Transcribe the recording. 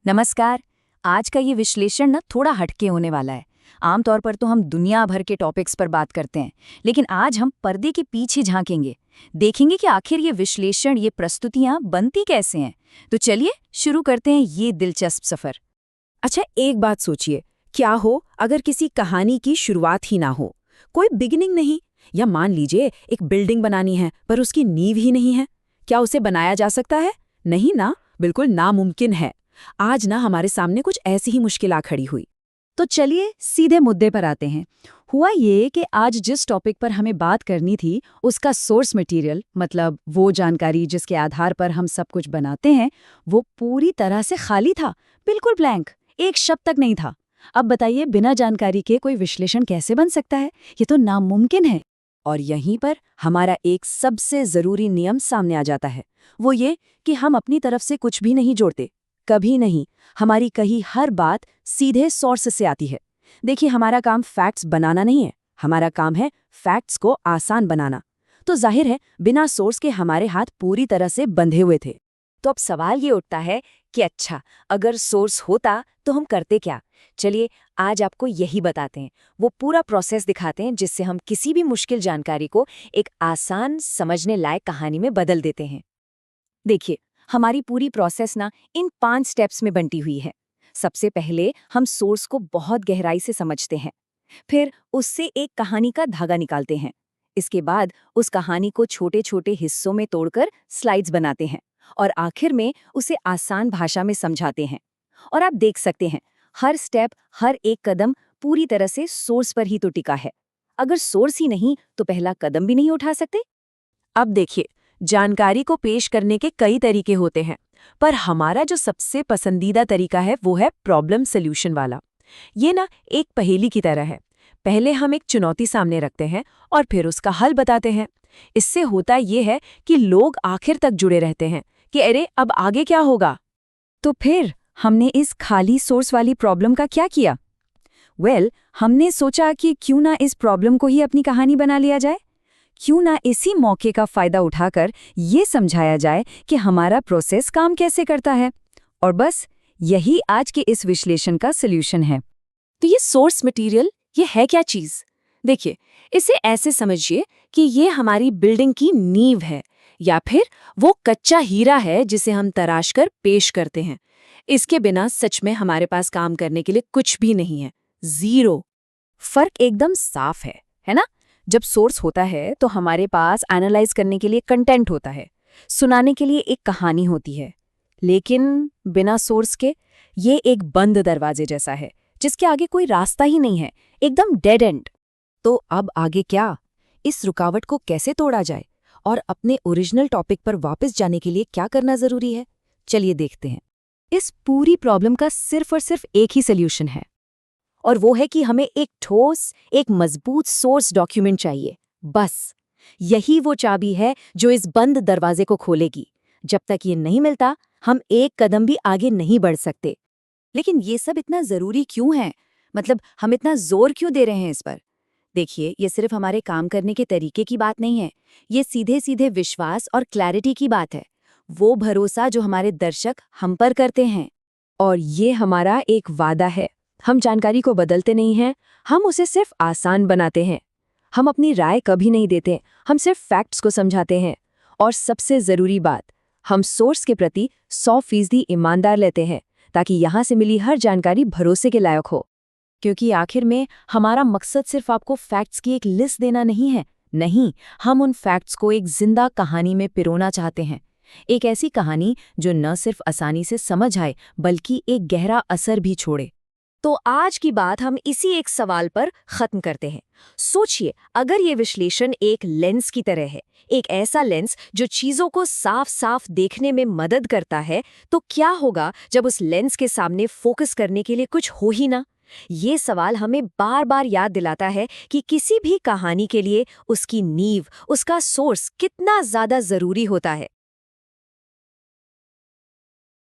नमस्कार। आज का ये विश्लेषण ना थोड़ा हटके होने वाला है। आमतौर पर तो हम दुनिया भर के टॉपिक्स पर बात करते हैं, लेकिन आज हम पर्दे के पीछे झांकेंगे। देखेंगे कि आखिर ये विश्लेषण, ये प्रस्तुतियां बनती कैसे हैं। तो चलिए शुरू करते हैं ये दिलचस्प सफर। अच्छा, एक बात सोचिए, क्या हो अगर किसी कहानी की शुरुआत ही ना हो, कोई बिगिनिंग नहीं। या मान लीजिए एक बिल्डिंग बनानी है पर उसकी नींव ही नहीं है। क्या उसे बनाया जा सकता है? नहीं ना, बिल्कुल नामुमकिन है। आज ना हमारे सामने कुछ ऐसी ही मुश्किलात खड़ी हुई। तो चलिए सीधे मुद्दे पर आते हैं। हुआ ये कि आज जिस टॉपिक पर हमें बात करनी थी, उसका सोर्स मटेरियल, मतलब वो जानकारी जिसके आधार पर हम सब कुछ बनाते हैं, वो पूरी तरह से खाली था। बिल्कुल ब्लैंक, एक शब्द तक नहीं था। अब बताइए, बिना जानकारी के कोई विश्लेषण कैसे बन सकता है? ये तो नामुमकिन है। और यहीं पर हमारा एक सबसे जरूरी नियम सामने आ जाता है। वो ये कि हम अपनी तरफ से कुछ भी नहीं जोड़ते, कभी नहीं। हमारी कही हर बात सीधे सोर्स से आती है। देखिए, हमारा काम फैक्ट्स बनाना नहीं है, हमारा काम है फैक्ट्स को आसान बनाना। तो जाहिर है बिना सोर्स के हमारे हाथ पूरी तरह से बंधे हुए थे। तो अब सवाल ये उठता है कि अच्छा, अगर सोर्स होता तो हम करते क्या? चलिए आज आपको यही बताते हैं, वो पूरा प्रोसेस दिखाते हैं जिससे हम किसी भी मुश्किल जानकारी को एक आसान समझने लायक कहानी में बदल देते हैं। देखिए, हमारी पूरी प्रोसेस ना इन 5 स्टेप्स में बंटी हुई है। सबसे पहले हम सोर्स को बहुत गहराई से समझते हैं, फिर उससे एक कहानी का धागा निकालते हैं। इसके बाद उस कहानी को छोटे छोटे हिस्सों में तोड़कर स्लाइड्स बनाते हैं और आखिर में उसे आसान भाषा में समझाते हैं। और आप देख सकते हैं, हर स्टेप, हर एक कदम पूरी तरह से सोर्स पर ही तो टिका है। अगर सोर्स ही नहीं तो पहला कदम भी नहीं उठा सकते। अब देखिए, जानकारी को पेश करने के कई तरीके होते हैं, पर हमारा जो सबसे पसंदीदा तरीका है वो है प्रॉब्लम सॉल्यूशन वाला। ये ना एक पहेली की तरह है। पहले हम एक चुनौती सामने रखते हैं और फिर उसका हल बताते हैं। इससे होता ये है कि लोग आखिर तक जुड़े रहते हैं कि अरे अब आगे क्या होगा। तो फिर हमने इस खाली सोर्स वाली प्रॉब्लम का क्या किया? हमने सोचा कि क्यों ना इस प्रॉब्लम को ही अपनी कहानी बना लिया जाए। क्यों ना इसी मौके का फायदा उठाकर ये समझाया जाए कि हमारा प्रोसेस काम कैसे करता है। और बस यही आज के इस विश्लेषण का सॉल्यूशन है। तो ये सोर्स मटेरियल, ये है क्या चीज? देखिए, इसे ऐसे समझिए कि ये हमारी बिल्डिंग की नींव है, या फिर वो कच्चा हीरा है जिसे हम तराश कर पेश करते हैं। इसके बिना सच में हमारे पास काम करने के लिए कुछ भी नहीं है, जीरो। फर्क एकदम साफ है ना? जब सोर्स होता है तो हमारे पास एनालाइज करने के लिए कंटेंट होता है, सुनाने के लिए एक कहानी होती है। लेकिन बिना सोर्स के ये एक बंद दरवाजे जैसा है, जिसके आगे कोई रास्ता ही नहीं है, एकदम डेड एंड। तो अब आगे क्या? इस रुकावट को कैसे तोड़ा जाए और अपने ओरिजिनल टॉपिक पर वापस जाने के लिए क्या करना जरूरी है? चलिए देखते हैं। इस पूरी प्रॉब्लम का सिर्फ और सिर्फ एक ही सॉल्यूशन है, और वो है कि हमें एक ठोस, एक मजबूत सोर्स डॉक्यूमेंट चाहिए। बस यही वो चाबी है जो इस बंद दरवाजे को खोलेगी। जब तक ये नहीं मिलता, हम एक कदम भी आगे नहीं बढ़ सकते। लेकिन ये सब इतना जरूरी क्यों है? मतलब हम इतना जोर क्यों दे रहे हैं इस पर? देखिए, ये सिर्फ हमारे काम करने के तरीके की बात नहीं है, ये सीधे सीधे विश्वास और क्लैरिटी की बात है। वो भरोसा जो हमारे दर्शक हम पर करते हैं। और ये हमारा एक वादा है। हम जानकारी को बदलते नहीं हैं, हम उसे सिर्फ आसान बनाते हैं। हम अपनी राय कभी नहीं देते, हम सिर्फ फैक्ट्स को समझाते हैं। और सबसे ज़रूरी बात, हम सोर्स के प्रति 100% ईमानदार लेते हैं, ताकि यहाँ से मिली हर जानकारी भरोसे के लायक हो। क्योंकि आखिर में हमारा मकसद सिर्फ आपको फैक्ट्स की एक लिस्ट देना नहीं है। नहीं, हम उन फैक्ट्स को एक जिंदा कहानी में पिरोना चाहते हैं। एक ऐसी कहानी जो न सिर्फ आसानी से समझ आए, बल्कि एक गहरा असर भी छोड़े। तो आज की बात हम इसी एक सवाल पर खत्म करते हैं। सोचिए, अगर ये विश्लेषण एक लेंस की तरह है, एक ऐसा लेंस जो चीजों को साफ साफ देखने में मदद करता है, तो क्या होगा जब उस लेंस के सामने फोकस करने के लिए कुछ हो ही ना? ये सवाल हमें बार बार याद दिलाता है कि किसी भी कहानी के लिए उसकी नींव, उसका सोर्स कितना ज्यादा जरूरी होता है।